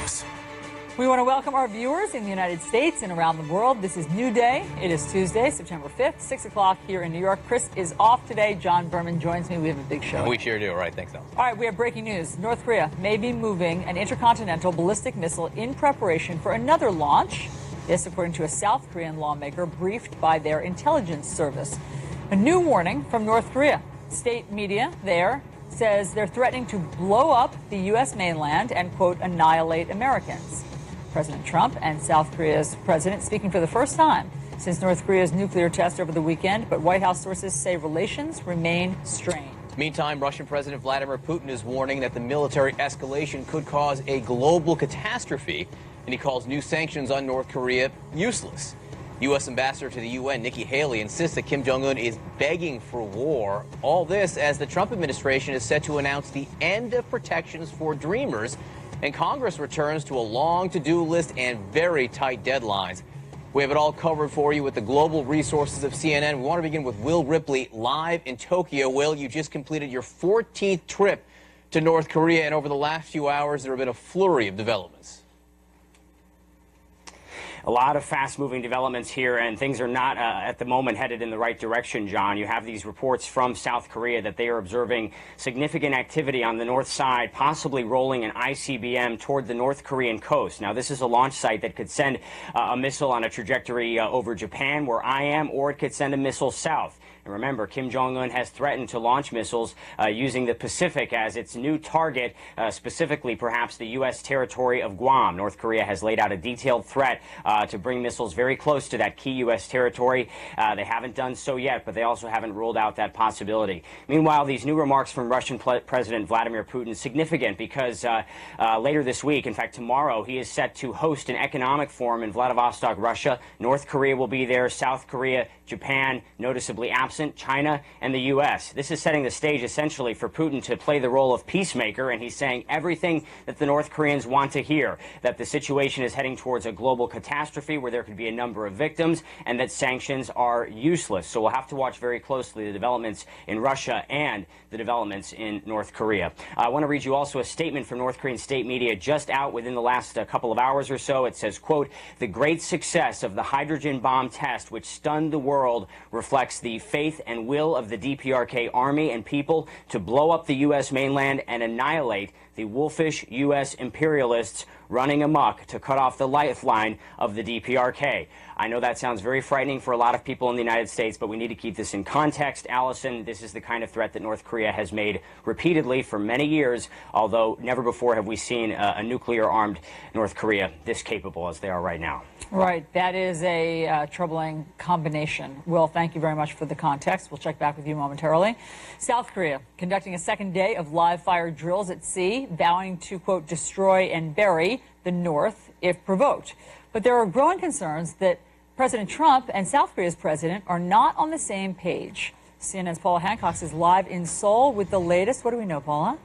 News. We want to welcome our viewers in the United States and around the world. This is New Day. It is Tuesday, September 5th, 6 o'clock here in New York. Chris is off today. John Berman joins me. We have a big show. We sure do. All right, thanks, Al. All right, we have breaking news. North Korea may be moving an intercontinental ballistic missile in preparation for another launch. This, according to a South Korean lawmaker briefed by their intelligence service. A new warning from North Korea. State media there says they're threatening to blow up the U.S. mainland and, quote, annihilate Americans. President Trump and South Korea's president speaking for the first time since North Korea's nuclear test over the weekend, but White House sources say relations remain strained. Meantime, Russian President Vladimir Putin is warning that the military escalation could cause a global catastrophe, and he calls new sanctions on North Korea useless. U.S. Ambassador to the UN, Nikki Haley, insists that Kim Jong-un is begging for war. All this as the Trump administration is set to announce the end of protections for dreamers, and Congress returns to a long to-do list and very tight deadlines. We have it all covered for you with the global resources of CNN. We want to begin with Will Ripley live in Tokyo. Will, you just completed your 14th trip to North Korea, and over the last few hours, there have been a flurry of developments. A lot of fast-moving developments here, and things are not, at the moment, headed in the right direction, John. You have these reports from South Korea that they are observing significant activity on the north side, possibly rolling an ICBM toward the North Korean coast. Now, this is a launch site that could send a missile on a trajectory over Japan, where I am, or it could send a missile south. And remember, Kim Jong-un has threatened to launch missiles using the Pacific as its new target, specifically perhaps the U.S. territory of Guam. North Korea has laid out a detailed threat to bring missiles very close to that key U.S. territory. They haven't done so yet, but they also haven't ruled out that possibility. Meanwhile, these new remarks from Russian President Vladimir Putin significant because later this week, in fact tomorrow, he is set to host an economic forum in Vladivostok, Russia. North Korea will be there, South Korea, Japan, noticeably absent, China, and the U.S. This is setting the stage essentially for Putin to play the role of peacemaker, and he's saying everything that the North Koreans want to hear, that the situation is heading towards a global catastrophe where there could be a number of victims, and that sanctions are useless. So we'll have to watch very closely the developments in Russia and the developments in North Korea. I want to read you also a statement from North Korean state media just out within the last couple of hours or so. It says, quote, "The great success of the hydrogen bomb test, which stunned the world, reflects the faith and will of the DPRK army and people to blow up the U.S. mainland and annihilate the wolfish U.S. imperialists running amok to cut off the lifeline of the DPRK." I know that sounds very frightening for a lot of people in the United States, but we need to keep this in context. Allison, this is the kind of threat that North Korea has made repeatedly for many years, although never before have we seen a nuclear-armed North Korea this capable as they are right now. Right. That is a troubling combination. Will, thank you very much for the context. We'll check back with you momentarily. South Korea conducting a second day of live-fire drills at sea, vowing to, quote, destroy and bury the North if provoked. But there are growing concerns that President Trump and South Korea's president are not on the same page. CNN's Paula Hancock is live in Seoul with the latest. What do we know, Paula?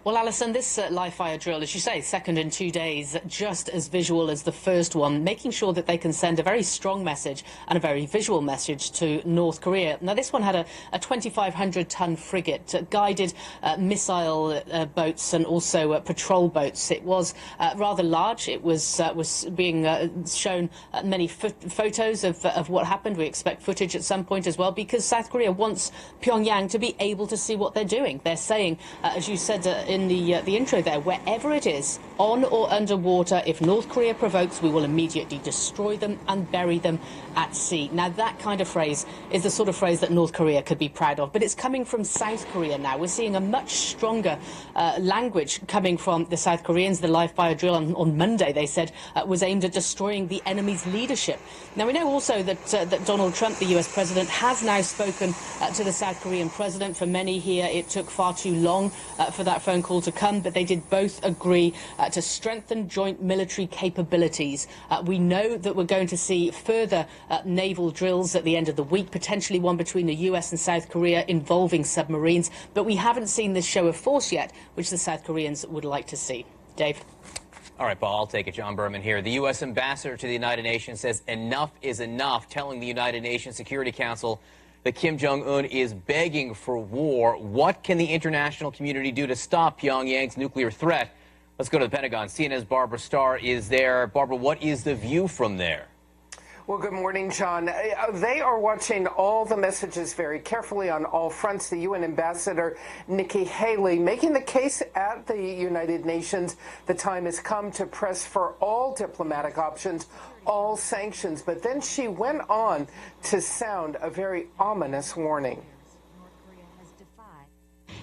Well, Alison, this live-fire drill, as you say, second in 2 days, just as visual as the first one, making sure that they can send a very strong message and a very visual message to North Korea. Now, this one had a 2,500-ton frigate, guided missile boats and also patrol boats. It was rather large. It was being shown many photos of what happened. We expect footage at some point as well, because South Korea wants Pyongyang to be able to see what they're doing. They're saying, as you said in the intro there, wherever it is, on or underwater, if North Korea provokes, we will immediately destroy them and bury them at sea. Now, that kind of phrase is the sort of phrase that North Korea could be proud of, but it's coming from South Korea now. We're seeing a much stronger language coming from the South Koreans. The live-fire drill on Monday, they said, was aimed at destroying the enemy's leadership. Now, we know also that Donald Trump, the U.S. president, has now spoken to the South Korean president. For many here, it took far too long for that phone call to come, but they did both agree to strengthen joint military capabilities. We know that we're going to see further naval drills at the end of the week, potentially one between the US and South Korea involving submarines, but we haven't seen this show of force yet, which the South Koreans would like to see. Dave? All right, Paul, I'll take it. John Berman here. The U.S. ambassador to the United Nations says enough is enough, telling the United Nations Security Council that Kim Jong-un is begging for war. What can the international community do to stop Pyongyang's nuclear threat? Let's go to the Pentagon. CNN's Barbara Starr is there. Barbara, what is the view from there? Well, good morning, John. They are watching all the messages very carefully on all fronts. The UN ambassador, Nikki Haley, making the case at the United Nations. The time has come to press for all diplomatic options, all sanctions. But then she went on to sound a very ominous warning.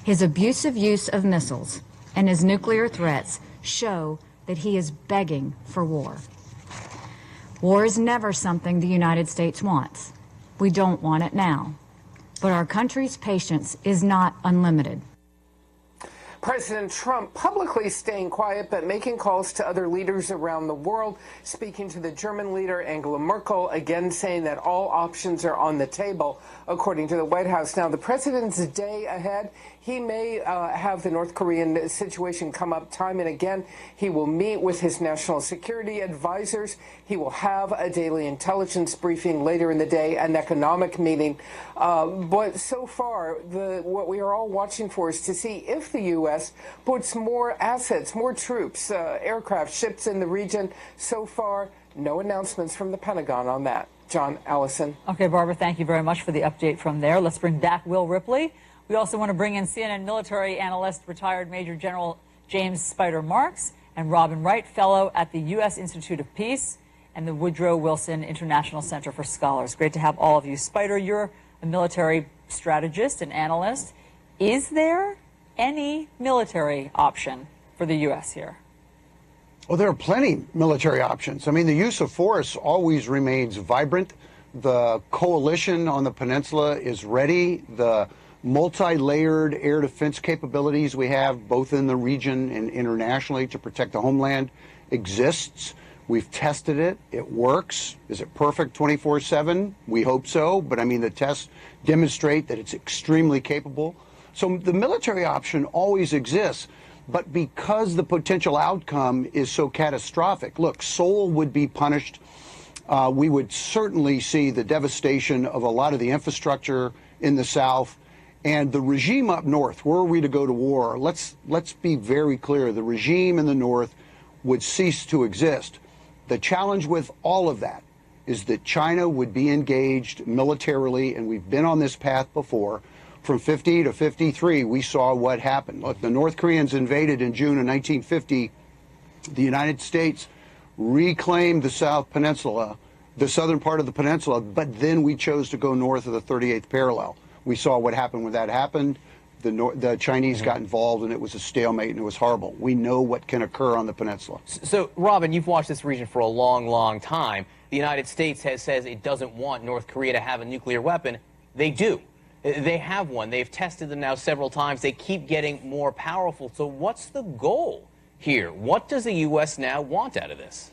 His abusive use of missiles and his nuclear threats show that he is begging for war. War is never something the United States wants. We don't want it now. But our country's patience is not unlimited. President Trump publicly staying quiet but making calls to other leaders around the world, speaking to the German leader Angela Merkel, again saying that all options are on the table, according to the White House. Now, the president's day ahead, he may have the North Korean situation come up time and again. He will meet with his national security advisors. He will have a daily intelligence briefing later in the day, an economic meeting. But so far, what we are all watching for is to see if the U.S. puts more assets, more troops, aircraft, ships in the region. So far, no announcements from the Pentagon on that. John, Allison. Okay, Barbara, thank you very much for the update from there. Let's bring back Will Ripley. We also want to bring in CNN military analyst, retired Major General James Spider Marks, and Robin Wright, fellow at the U.S. Institute of Peace and the Woodrow Wilson International Center for Scholars. Great to have all of you. Spider, you're a military strategist and analyst. Is there any military option for the U.S. here? Well, there are plenty military options. I mean, the use of force always remains vibrant. The coalition on the peninsula is ready. The multi-layered air defense capabilities we have, both in the region and internationally, to protect the homeland exists. We've tested it. It works. Is it perfect 24/7? We hope so. But, I mean, the tests demonstrate that it's extremely capable. So the military option always exists. But because the potential outcome is so catastrophic, look, Seoul would be punished. We would certainly see the devastation of a lot of the infrastructure in the South. And the regime up north, were we to go to war, let's be very clear, the regime in the north would cease to exist. The challenge with all of that is that China would be engaged militarily, and we've been on this path before. From 50 to 53, we saw what happened. Look, the North Koreans invaded in June of 1950. The United States reclaimed the South Peninsula, the southern part of the peninsula, but then we chose to go north of the 38th parallel. We saw what happened when that happened. The Chinese got involved, and it was a stalemate, and it was horrible. We know what can occur on the peninsula. So, Robin, you've watched this region for a long, long time. The United States says it doesn't want North Korea to have a nuclear weapon. They do. They have one. They've tested them now several times. They keep getting more powerful. So what's the goal here? What does the U.S. now want out of this?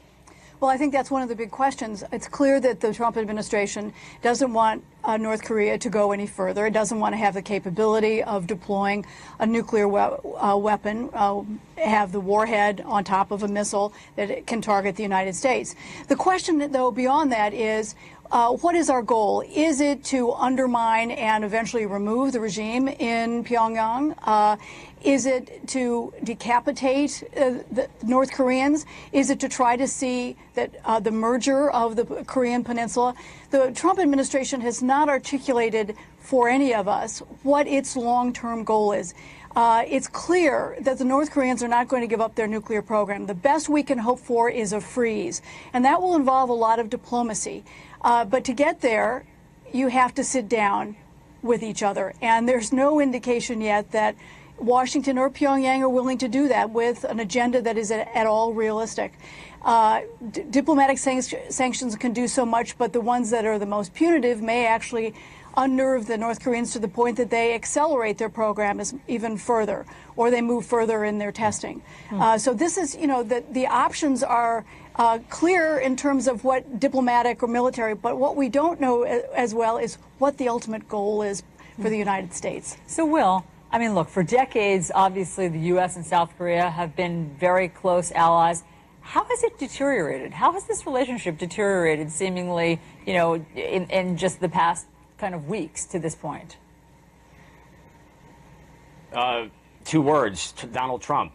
Well, I think that's one of the big questions. It's clear that the Trump administration doesn't want North Korea to go any further. It doesn't want to have the capability of deploying a nuclear weapon, have the warhead on top of a missile that it can target the United States. The question, though, beyond that is, what is our goal? Is it to undermine and eventually remove the regime in Pyongyang? Is it to decapitate the North Koreans? Is it to try to see that the merger of the Korean Peninsula? The Trump administration has not articulated for any of us what its long-term goal is. It's clear that the North Koreans are not going to give up their nuclear program. The best we can hope for is a freeze, and that will involve a lot of diplomacy. But to get there, you have to sit down with each other, and there's no indication yet that Washington or Pyongyang are willing to do that with an agenda that is at all realistic. Diplomatic sanctions can do so much, but the ones that are the most punitive may actually unnerve the North Koreans to the point that they accelerate their program even further, or they move further in their testing. So this is, the options are clear in terms of what diplomatic or military, but what we don't know as well is what the ultimate goal is for the United States. So, Will, I mean, look, for decades, obviously, the U.S. and South Korea have been very close allies. How has it deteriorated? How has this relationship deteriorated seemingly, in just the past kind of weeks to this point? Two words, Donald Trump.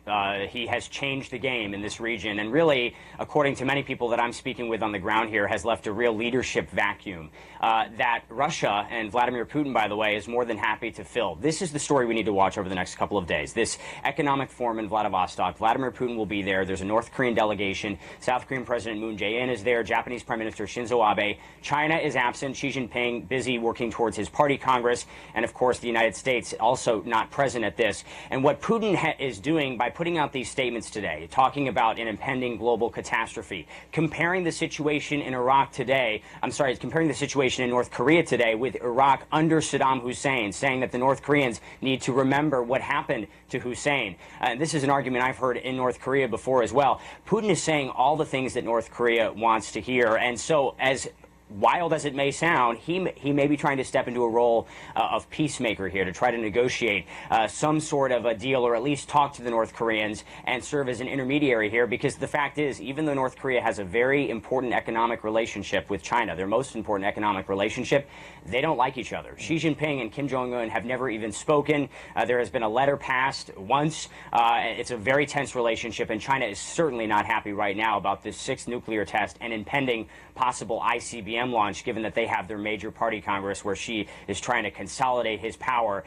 He has changed the game in this region and really, according to many people that I'm speaking with on the ground here, has left a real leadership vacuum that Russia and Vladimir Putin, by the way, is more than happy to fill. This is the story we need to watch over the next couple of days. This economic forum in Vladivostok, Vladimir Putin will be there. There's a North Korean delegation. South Korean President Moon Jae-in is there. Japanese Prime Minister Shinzo Abe. China is absent. Xi Jinping busy working towards his party Congress. And, of course, the United States also not present at this. And what Putin is doing by putting out these statements today, talking about an impending global catastrophe, comparing the situation in Iraq today, comparing the situation in North Korea today with Iraq under Saddam Hussein, saying that the North Koreans need to remember what happened to Hussein. This is an argument I've heard in North Korea before as well. Putin is saying all the things that North Korea wants to hear. And so, as wild as it may sound, he may be trying to step into a role of peacemaker here to try to negotiate some sort of a deal, or at least talk to the North Koreans and serve as an intermediary here, because the fact is, even though North Korea has a very important economic relationship with China, their most important economic relationship, they don't like each other. Xi Jinping and Kim Jong-un have never even spoken. There has been a letter passed once. It's a very tense relationship, and China is certainly not happy right now about this sixth nuclear test and impending possible ICBM launch, given that they have their major party Congress where Xi is trying to consolidate his power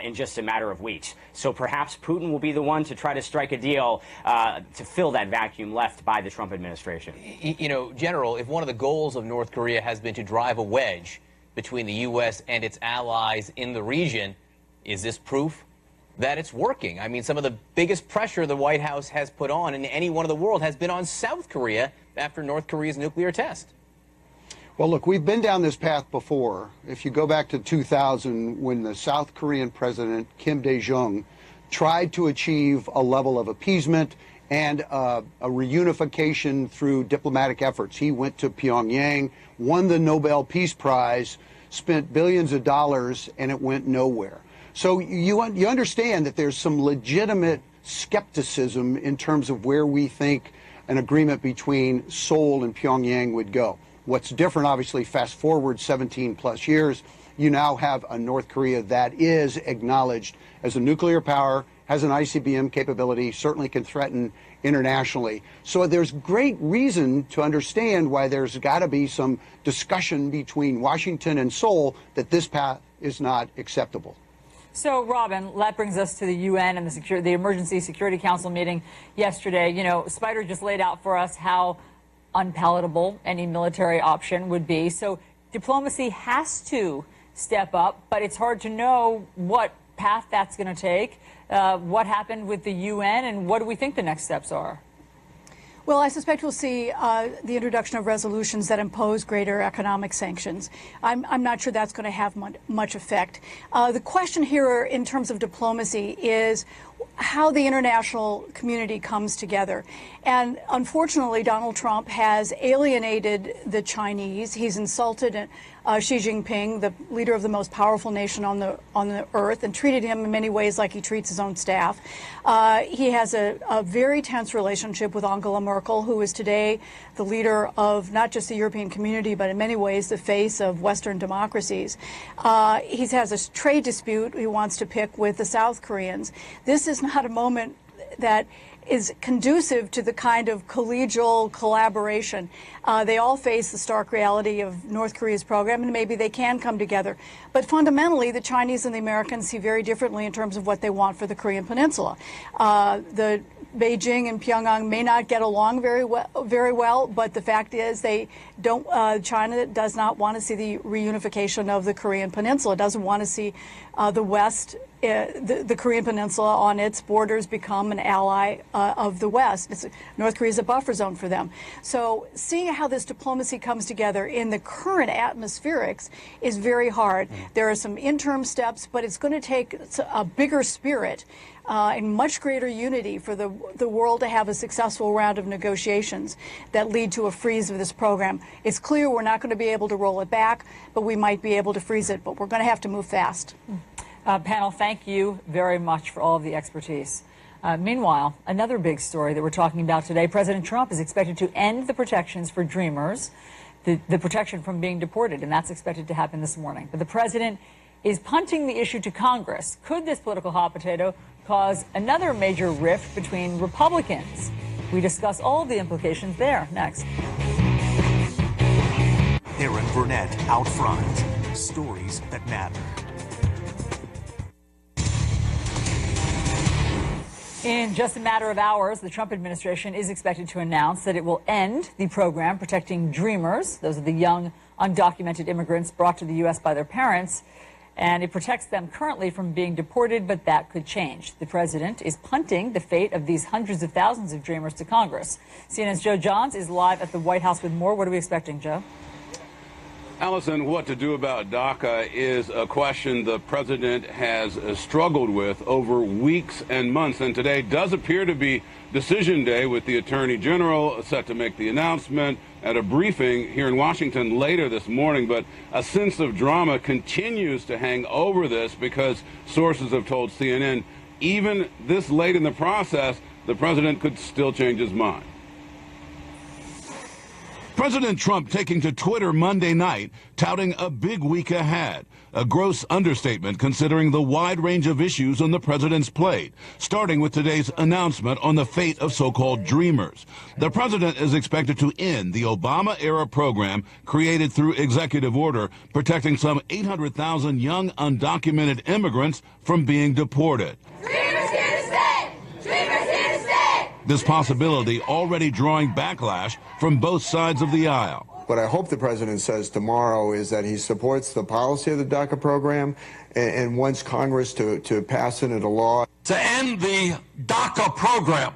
in just a matter of weeks. So perhaps Putin will be the one to try to strike a deal to fill that vacuum left by the Trump administration. You know, General, if one of the goals of North Korea has been to drive a wedge between the U.S. and its allies in the region, is this proof that it's working? I mean, some of the biggest pressure the White House has put on in anyone in the world has been on South Korea after North Korea's nuclear test. Well, look, we've been down this path before. If you go back to 2000, when the South Korean president, Kim Dae-jung, tried to achieve a level of appeasement and a reunification through diplomatic efforts. He went to Pyongyang, won the Nobel Peace Prize, spent billions of dollars, and it went nowhere. So you understand that there's some legitimate skepticism in terms of where we think an agreement between Seoul and Pyongyang would go. What's different, obviously, fast forward 17 plus years, you now have a North Korea that is acknowledged as a nuclear power, has an ICBM capability, certainly can threaten internationally. So there's great reason to understand why there's got to be some discussion between Washington and Seoul that this path is not acceptable. So, Robin, that brings us to the UN and the Emergency Security Council meeting yesterday. You know, Spider just laid out for us how unpalatable any military option would be. So diplomacy has to step up, but it's hard to know what path that's going to take. What happened with the UN, and what do we think the next steps are? Well, I suspect we'll see the introduction of resolutions that impose greater economic sanctions. I'm not sure that's going to have much effect. The question here in terms of diplomacy is how the international community comes together. And unfortunately, Donald Trump has alienated the Chinese. He's insulted Xi Jinping, the leader of the most powerful nation on the earth, and treated him in many ways like he treats his own staff. He has a very tense relationship with Angela Merkel, who is today the leader of not just the European community, but in many ways the face of Western democracies. He has a trade dispute he wants to pick with the South Koreans. This is not a moment that is conducive to the kind of collegial collaboration. They all face the stark reality of North Korea's program, and maybe they can come together. But fundamentally, the Chinese and the Americans see very differently in terms of what they want for the Korean Peninsula. The Beijing and Pyongyang may not get along very well, but the fact is they don't. China does not want to see the reunification of the Korean Peninsula. Doesn't want to see the West, the Korean Peninsula on its borders become an ally of the West. North Korea is a buffer zone for them. So seeing how this diplomacy comes together in the current atmospherics is very hard. There are some interim steps, but it's going to take a bigger spirit and much greater unity for the world to have a successful round of negotiations that lead to a freeze of this program. It's clear we're not going to be able to roll it back, but we might be able to freeze it. But we're going to have to move fast. Panel, thank you very much for all of the expertise. Meanwhile, another big story that we're talking about today, President Trump is expected to end the protections for Dreamers the protection from being deported, and that's expected to happen this morning. But the president is punting the issue to Congress. Could this political hot potato cause another major rift between Republicans? We discuss all of the implications there next. Aaron Burnett out front. Stories that matter. In just a matter of hours, the Trump administration is expected to announce that it will end the program protecting Dreamers. Those are the young, undocumented immigrants brought to the U.S. by their parents. And it protects them currently from being deported, but that could change. The president is punting the fate of these hundreds of thousands of Dreamers to Congress. CNN's Joe Johns is live at the White House with more. What are we expecting, Joe? Allison, what to do about DACA is a question the president has struggled with over weeks and months. And today does appear to be decision day, with the attorney general set to make the announcement at a briefing here in Washington later this morning. But a sense of drama continues to hang over this, because sources have told CNN even this late in the process, the president could still change his mind. President Trump taking to Twitter Monday night, touting a big week ahead. A gross understatement considering the wide range of issues on the president's plate, starting with today's announcement on the fate of so-called Dreamers. The president is expected to end the Obama-era program created through executive order, protecting some 800,000 young undocumented immigrants from being deported. Dreamers here to stay! Dreamers here to stay! This possibility already drawing backlash from both sides of the aisle. What I hope the president says tomorrow is that he supports the policy of the DACA program and wants Congress to pass it into law. To end the DACA program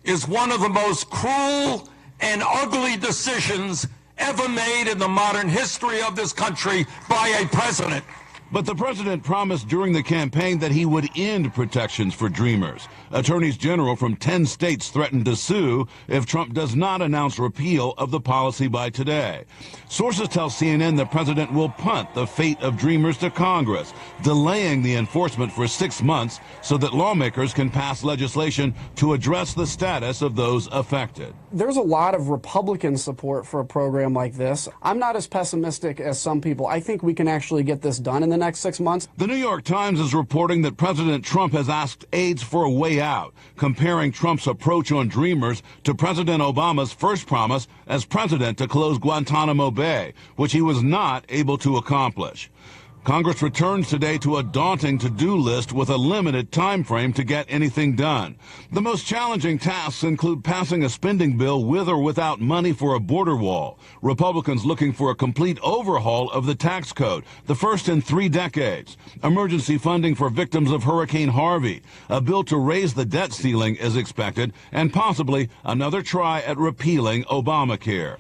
is one of the most cruel and ugly decisions ever made in the modern history of this country by a president. But the president promised during the campaign that he would end protections for Dreamers. Attorneys general from 10 states threatened to sue if Trump does not announce repeal of the policy by today. Sources tell CNN the president will punt the fate of Dreamers to Congress, delaying the enforcement for 6 months so that lawmakers can pass legislation to address the status of those affected. There's a lot of Republican support for a program like this. I'm not as pessimistic as some people. I think we can actually get this done in the next 6 months. The New York Times is reporting that President Trump has asked aides for a way out, comparing Trump's approach on Dreamers to President Obama's first promise as president to close Guantanamo Bay, which he was not able to accomplish. Congress returns today to a daunting to-do list with a limited time frame to get anything done. The most challenging tasks include passing a spending bill with or without money for a border wall, Republicans looking for a complete overhaul of the tax code, the first in 3 decades, emergency funding for victims of Hurricane Harvey, a bill to raise the debt ceiling is expected, and possibly another try at repealing Obamacare.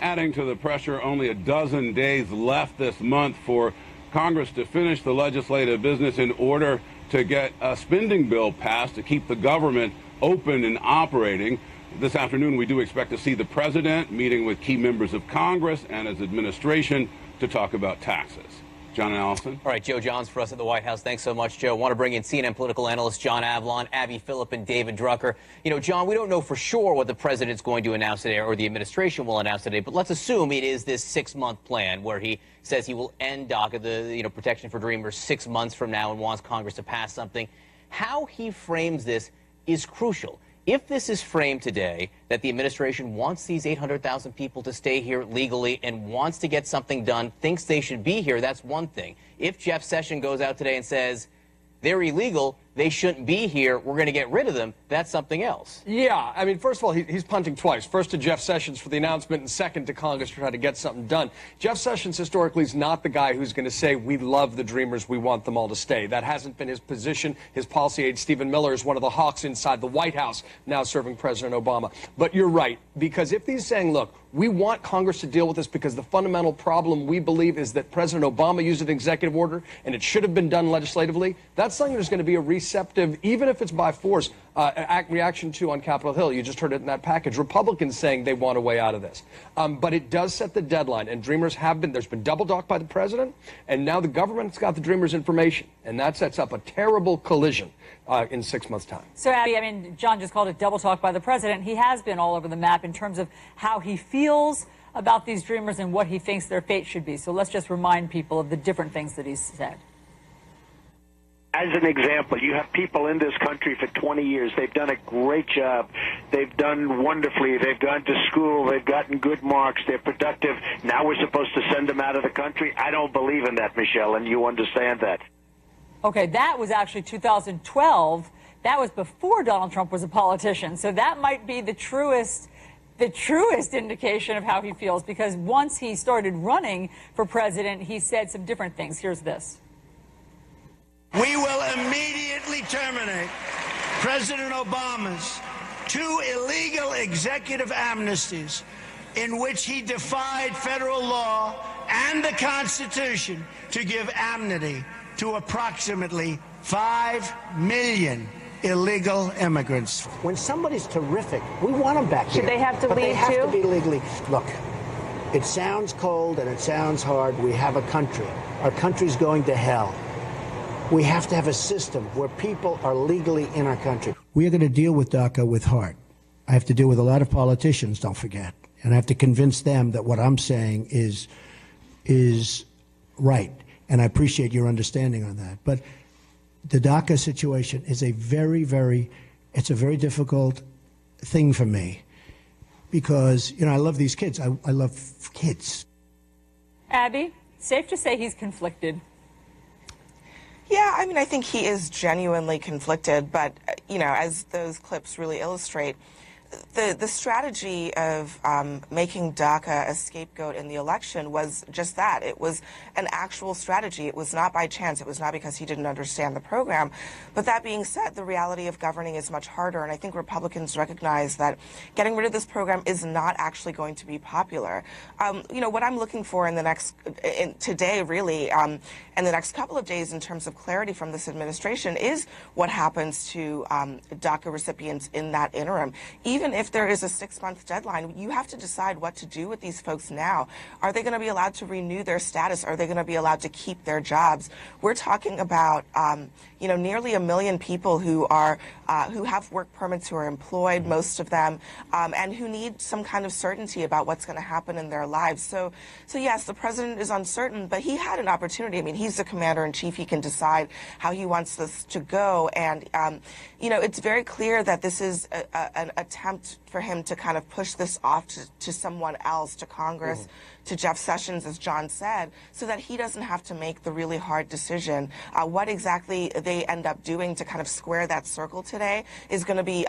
Adding to the pressure, only a dozen days left this month for Congress to finish the legislative business in order to get a spending bill passed to keep the government open and operating. This afternoon, we do expect to see the president meeting with key members of Congress and his administration to talk about taxes. John and Allison. All right, Joe Johns for us at the White House. Thanks so much, Joe. I want to bring in CNN political analysts John Avlon, Abby Phillip, and David Drucker. You know, John, we don't know for sure what the president's going to announce today or the administration will announce today, but let's assume it is this 6-month plan where he says he will end DACA, the protection for Dreamers, 6 months from now, and wants Congress to pass something. How he frames this is crucial. If this is framed today that the administration wants these 800,000 people to stay here legally and wants to get something done, thinks they should be here, that's one thing. If Jeff Sessions goes out today and says they're illegal, they shouldn't be here, we're going to get rid of them, that's something else. Yeah, I mean, first of all, he's punting twice. First to Jeff Sessions for the announcement, and second to Congress to try to get something done. Jeff Sessions historically is not the guy who's going to say, we love the Dreamers, we want them all to stay. That hasn't been his position. His policy aide, Stephen Miller, is one of the hawks inside the White House, now serving President Obama. But you're right, because if he's saying, look, we want Congress to deal with this because the fundamental problem we believe is that President Obama used an executive order and it should have been done legislatively, that's something there's going to be a receptive, even if it's by force, reaction to on Capitol Hill. You just heard it in that package. Republicans saying they want a way out of this. But it does set the deadline, and Dreamers have been, there's been double talk by the president, and now the government's got the Dreamers' information, and that sets up a terrible collision in 6 months' time. So, Abby, I mean, John just called it double talk by the president. He has been all over the map in terms of how he feels about these dreamers and what he thinks their fate should be. So let's just remind people of the different things that he's said. As an example, you have people in this country for 20 years. They've done a great job. They've done wonderfully. They've gone to school. They've gotten good marks. They're productive. Now we're supposed to send them out of the country? I don't believe in that, Michelle, and you understand that. Okay, that was actually 2012. That was before Donald Trump was a politician. So that might be the truest indication of how he feels, because once he started running for president, he said some different things. Here's this. We will immediately terminate President Obama's 2 illegal executive amnesties in which he defied federal law and the Constitution to give amnesty to approximately 5 million illegal immigrants. When somebody's terrific, we want them back here. Should they have to leave, too? They have to be legally. Look, it sounds cold and it sounds hard. We have a country. Our country's going to hell. We have to have a system where people are legally in our country. We are going to deal with DACA with heart. I have to deal with a lot of politicians, don't forget. And I have to convince them that what I'm saying is right. And I appreciate your understanding on that. But the DACA situation is a very difficult thing for me. Because, you know, I love these kids. I love kids. Abby, safe to say he's conflicted. Yeah, I mean, I think he is genuinely conflicted, but, you know, as those clips really illustrate, the strategy of making DACA a scapegoat in the election was just that. It was an actual strategy. It was not by chance. It was not because he didn't understand the program. But that being said, the reality of governing is much harder, and I think Republicans recognize that getting rid of this program is not actually going to be popular. You know, what I'm looking for in the next, today really, and the next couple of days in terms of clarity from this administration is what happens to DACA recipients in that interim. Even if there is a 6-month deadline, you have to decide what to do with these folks now. Are they going to be allowed to renew their status? Are they going to be allowed to keep their jobs? We're talking about, you know, nearly 1 million people who are who have work permits, who are employed, most of them, and who need some kind of certainty about what's going to happen in their lives. So yes, the president is uncertain, but he had an opportunity. I mean, he's the commander-in-chief. He can decide how he wants this to go. And, you know, it's very clear that this is an attempt for him to kind of push this off to someone else, to Congress, to Jeff Sessions, as John said, so that he doesn't have to make the really hard decision. What exactly they end up doing to kind of square that circle today is going to be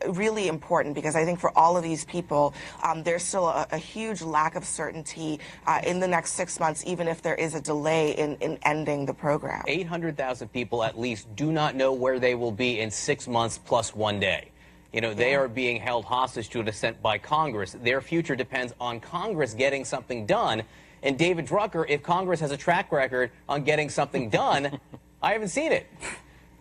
really important, because I think for all of these people, there's still a huge lack of certainty in the next 6 months, even if there is a delay in ending the program. 800,000 people at least do not know where they will be in 6 months plus 1 day. You know, they are being held hostage to an assent by Congress. Their future depends on Congress getting something done. And David Drucker, if Congress has a track record on getting something done, I haven't seen it.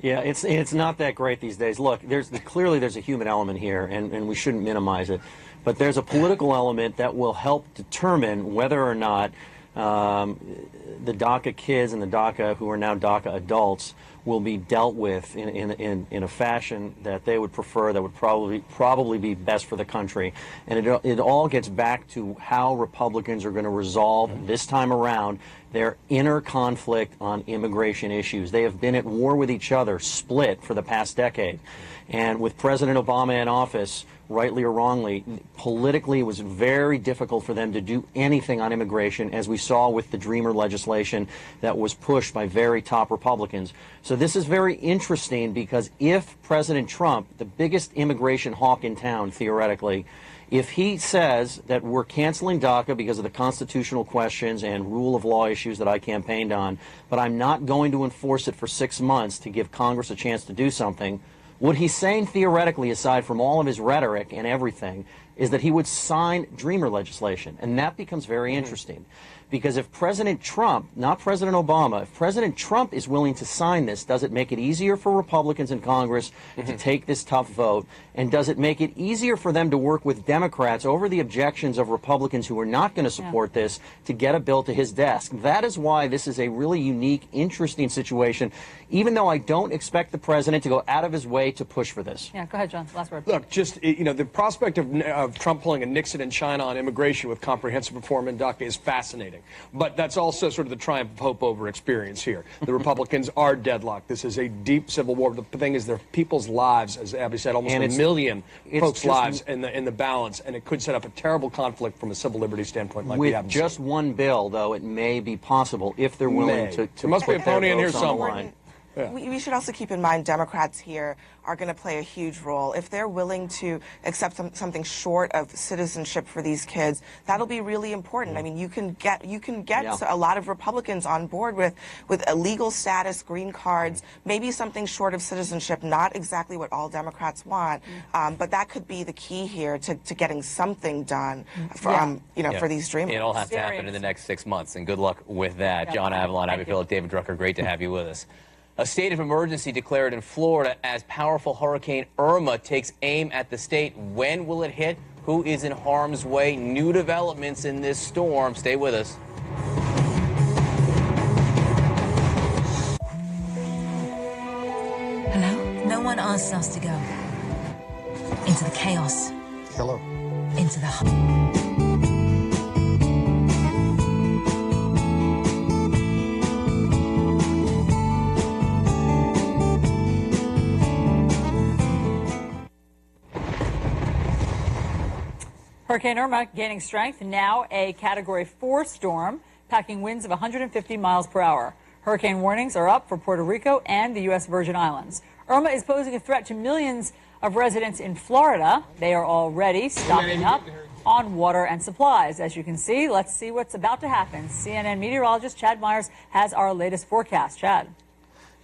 Yeah, it's not that great these days. Look, clearly there's a human element here, and we shouldn't minimize it. But there's a political element that will help determine whether or not the DACA kids and the DACA who are now DACA adults will be dealt with in a fashion that they would prefer, that would probably be best for the country. And it all gets back to how Republicans are going to resolve this time around their inner conflict on immigration issues. They have been at war with each other, split for the past decade. And with President Obama in office, rightly or wrongly, politically it was very difficult for them to do anything on immigration, as we saw with the Dreamer legislation that was pushed by very top Republicans. So this is very interesting, because if President Trump, the biggest immigration hawk in town, theoretically, if he says that we're canceling DACA because of the constitutional questions and rule of law issues that I campaigned on, but I'm not going to enforce it for 6 months to give Congress a chance to do something, what he's saying theoretically, aside from all of his rhetoric and everything, is that he would sign Dreamer legislation. And that becomes very interesting, Because if President Trump, not President Obama, if President Trump is willing to sign this, does it make it easier for Republicans in Congress to take this tough vote? And does it make it easier for them to work with Democrats over the objections of Republicans who are not going to support this to get a bill to his desk? That is why this is a really unique, interesting situation, even though I don't expect the president to go out of his way to push for this. Yeah, go ahead, John. Last word. Look, just, the prospect of Trump pulling a Nixon in China on immigration with comprehensive reform in DACA is fascinating. But that's also sort of the triumph of hope over experience here. The Republicans are deadlocked. This is a deep civil war. The thing is, they're people's lives, as Abby said, almost a million folks' lives in the balance, and it could set up a terrible conflict from a civil liberty standpoint like we haven't seen. With just one bill, though, it may be possible if they're willing to there must be a pony in here somewhere. Yeah. We should also keep in mind Democrats here are going to play a huge role. If they're willing to accept something short of citizenship for these kids, that'll be really important. I mean, you can get a lot of Republicans on board with a legal status, green cards, maybe something short of citizenship, not exactly what all Democrats want, but that could be the key here to getting something done for, for these dreamers. It'll have to happen in the next 6 months, and good luck with that. John Avlon, Abby Phillip, David Drucker, great to have you with us. A state of emergency declared in Florida as powerful Hurricane Irma takes aim at the state. When will it hit? Who is in harm's way? New developments in this storm. Stay with us. Hello? No one asked us to go into the chaos. Hello. Into the... Hurricane Irma gaining strength, now a Category 4 storm, packing winds of 150 miles per hour. Hurricane warnings are up for Puerto Rico and the U.S. Virgin Islands. Irma is posing a threat to millions of residents in Florida. They are already stocking up on water and supplies. As you can see, let's see what's about to happen. CNN meteorologist Chad Myers has our latest forecast. Chad.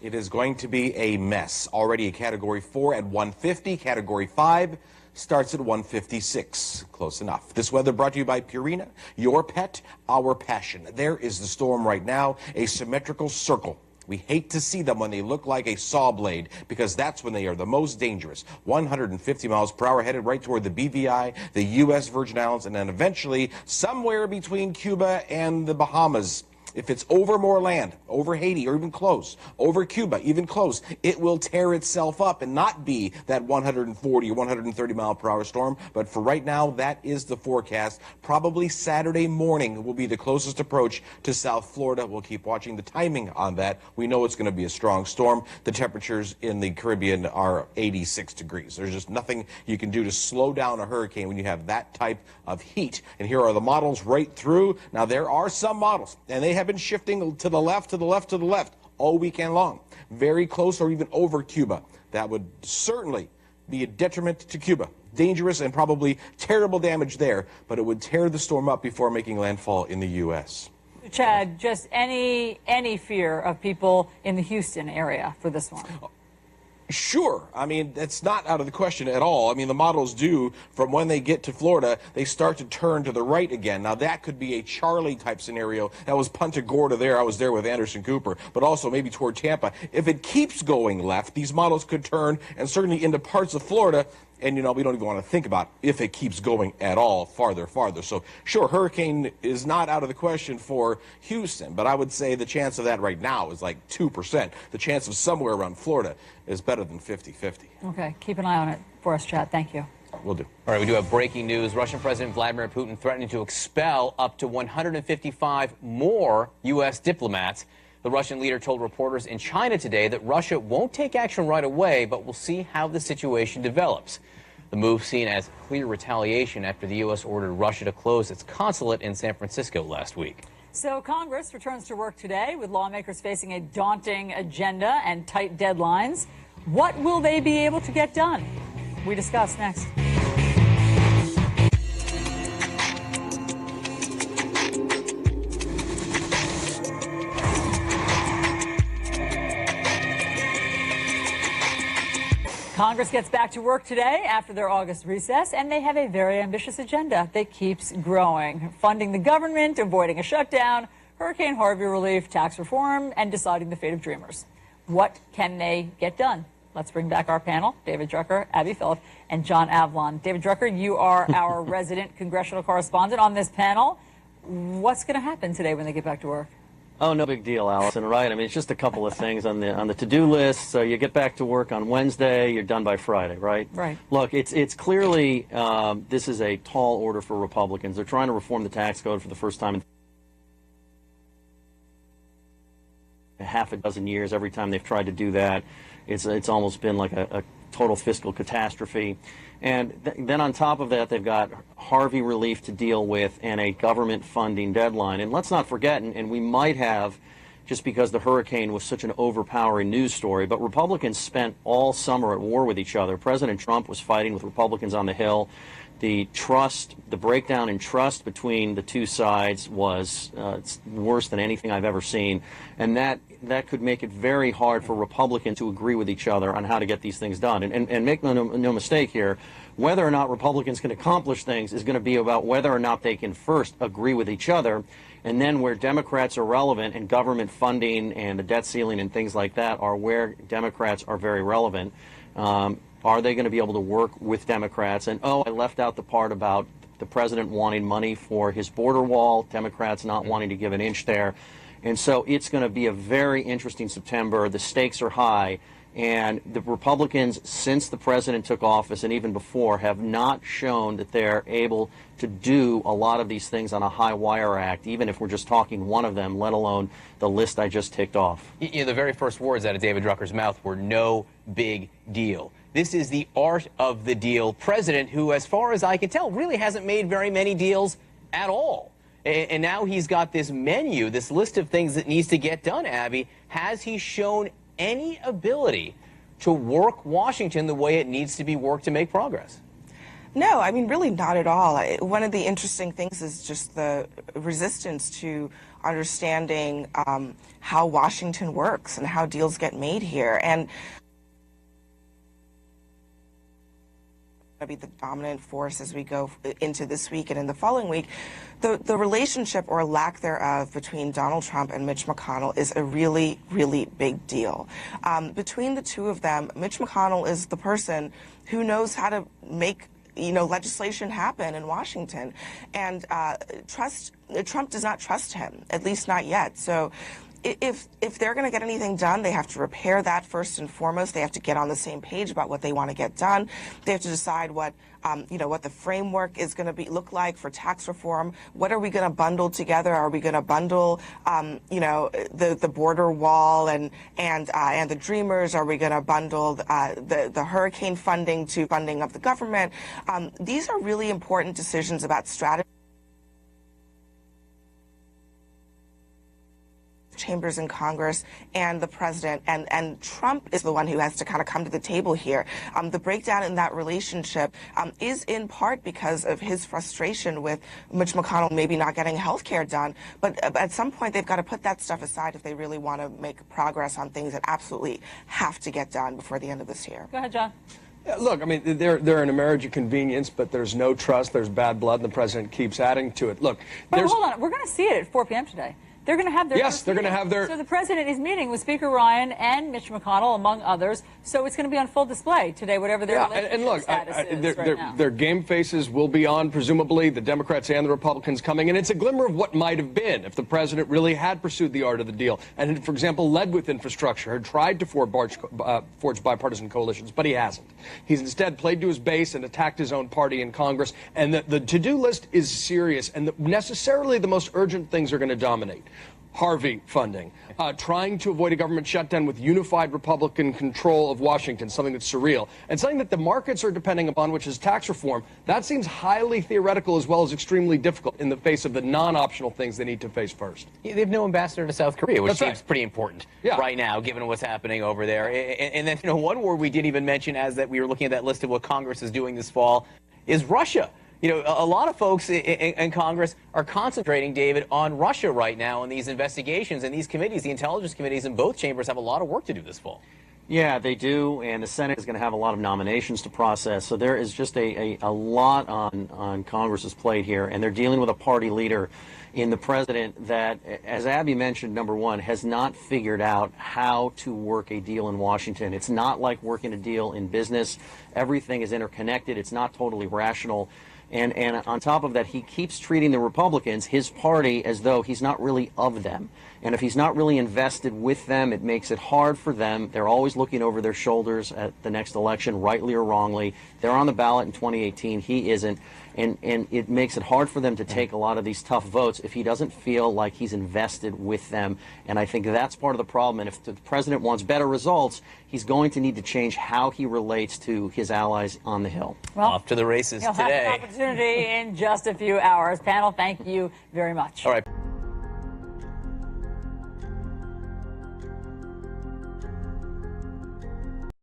It is going to be a mess. Already a Category 4 at 150, Category 5 starts at 156. Close enough. This weather brought to you by Purina, your pet, our passion. There is the storm right now, a symmetrical circle. We hate to see them when they look like a saw blade, because that's when they are the most dangerous. 150 miles per hour headed right toward the BVI, the U.S. Virgin Islands, and then eventually somewhere between Cuba and the Bahamas. If it's over more land, over Haiti, or even close, over Cuba, even close, it will tear itself up and not be that 140 or 130 mile per hour storm. But for right now, that is the forecast. Probably Saturday morning will be the closest approach to South Florida. We'll keep watching the timing on that. We know it's going to be a strong storm. The temperatures in the Caribbean are 86 degrees. There's just nothing you can do to slow down a hurricane when you have that type of heat. And here are the models right through. Now, there are some models, and they have been shifting to the left, to the left, to the left all weekend long. Very close or even over Cuba. That would certainly be a detriment to Cuba. Dangerous and probably terrible damage there, but it would tear the storm up before making landfall in the U.S. Chad, just any fear of people in the Houston area for this one? Sure. I mean, that's not out of the question at all. I mean, the models do, from when they get to Florida, they start to turn to the right again. Now, that could be a Charlie-type scenario. That was Punta Gorda there. I was there with Anderson Cooper, but also maybe toward Tampa. If it keeps going left, these models could turn, and certainly into parts of Florida. And, we don't even want to think about if it keeps going at all farther. So, sure, hurricane is not out of the question for Houston, but I would say the chance of that right now is like 2%. The chance of somewhere around Florida is better than 50-50. Okay, keep an eye on it for us, Chad. Thank you. Will do. All right, we do have breaking news. Russian President Vladimir Putin threatening to expel up to 155 more U.S. diplomats. The Russian leader told reporters in China today that Russia won't take action right away, but we'll see how the situation develops. The move seen as clear retaliation after the U.S. ordered Russia to close its consulate in San Francisco last week. So Congress returns to work today with lawmakers facing a daunting agenda and tight deadlines. What will they be able to get done? We discuss next. Congress gets back to work today after their August recess, and they have a very ambitious agenda that keeps growing. Funding the government, avoiding a shutdown, Hurricane Harvey relief, tax reform, and deciding the fate of Dreamers. What can they get done? Let's bring back our panel, David Drucker, Abby Phillip, and John Avlon. David Drucker, you are our resident congressional correspondent on this panel. What's going to happen today when they get back to work? Oh, no big deal, Allison, right? I mean, it's just a couple of things on the to-do list. So you get back to work on Wednesday, you're done by Friday, right? Right. Look, it's clearly, this is a tall order for Republicans. They're trying to reform the tax code for the first time in half a dozen years. Every time they've tried to do that, it's almost been like a total fiscal catastrophe. And then on top of that, they've got Harvey relief to deal with and a government funding deadline. And let's not forget, and we might have, just because the hurricane was such an overpowering news story, but Republicans spent all summer at war with each other. President Trump was fighting with Republicans on the Hill. The breakdown in trust between the two sides was worse than anything I've ever seen. And that could make it very hard for Republicans to agree with each other on how to get these things done. And make no mistake here, whether or not Republicans can accomplish things is going to be about whether or not they can first agree with each other, and then where Democrats are relevant and government funding and the debt ceiling and things like that are where Democrats are very relevant. Are they going to be able to work with Democrats? And, oh, I left out the part about the president wanting money for his border wall, Democrats not wanting to give an inch there. And so it's going to be a very interesting September. The stakes are high. And the Republicans, since the president took office and even before, have not shown that they're able to do a lot of these things on a high-wire act, even if we're just talking one of them, let alone the list I just ticked off. You know, the very first words out of David Drucker's mouth were no big deal. This is the art of the deal president who, as far as I can tell, really hasn't made very many deals at all. And now he's got this menu, this list of things that needs to get done, Abby. Has he shown any ability to work Washington the way it needs to be worked to make progress? No, I mean, really not at all. One of the interesting things is just the resistance to understanding how Washington works and how deals get made here. And to be the dominant force as we go into this week and in the following week. The relationship or lack thereof between Donald Trump and Mitch McConnell is a really, really big deal. Between the two of them, Mitch McConnell is the person who knows how to make legislation happen in Washington. And Trump does not trust him, at least not yet. So if they're going to get anything done, they have to repair that first and foremost. They have to get on the same page about what they want to get done. They have to decide what the framework is going to look like for tax reform. What are we going to bundle together? Are we going to bundle, the border wall and the Dreamers? Are we going to bundle the hurricane funding to funding of the government? These are really important decisions about strategy. Chambers in Congress and the president, and Trump is the one who has to kind of come to the table here. The breakdown in that relationship is in part because of his frustration with Mitch McConnell maybe not getting health care done, but at some point they've got to put that stuff aside if they really want to make progress on things that absolutely have to get done before the end of this year. Go ahead, John. Yeah, look, I mean, they're in a marriage of convenience, but there's no trust, there's bad blood, and the president keeps adding to it. Look, hold on, we're going to see it at 4 p.m. today. They're going to have their yes, they're going to have their. So the president is meeting with Speaker Ryan and Mitch McConnell, among others. So it's going to be on full display today, whatever their status is right now. Their game faces will be on, presumably, the Democrats and the Republicans coming, and it's a glimmer of what might have been if the president really had pursued the art of the deal and had, for example, led with infrastructure, had tried to forge bipartisan coalitions, but he hasn't. He's instead played to his base and attacked his own party in Congress, and the to-do list is serious, and necessarily the most urgent things are going to dominate. Harvey funding, trying to avoid a government shutdown with unified Republican control of Washington, something that's surreal, and something that the markets are depending upon, which is tax reform. That seems highly theoretical as well as extremely difficult in the face of the non-optional things they need to face first. Yeah, they have no ambassador to South Korea, which seems pretty important Yeah. right now, given what's happening over there. And then, one word we didn't even mention as that we were looking at that list of what Congress is doing this fall is Russia. A lot of folks in Congress are concentrating, David, on Russia right now in these investigations and these committees. The intelligence committees in both chambers have a lot of work to do this fall. Yeah, they do, and the Senate is going to have a lot of nominations to process. So there is just a lot on Congress's plate here, and they're dealing with a party leader in the president that, as Abby mentioned, number one, has not figured out how to work a deal in Washington. It's not like working a deal in business. Everything is interconnected. It's not totally rational. And on top of that, he keeps treating the Republicans, his party, as though he's not really of them. And if he's not really invested with them, it makes it hard for them. They're always looking over their shoulders at the next election, rightly or wrongly. They're on the ballot in 2018. He isn't. And it makes it hard for them to take a lot of these tough votes if he doesn't feel like he's invested with them. And I think that's part of the problem. And if the president wants better results, he's going to need to change how he relates to his allies on the Hill. Well, off to the races you'll today. have an opportunity in just a few hours. Panel, thank you very much. All right.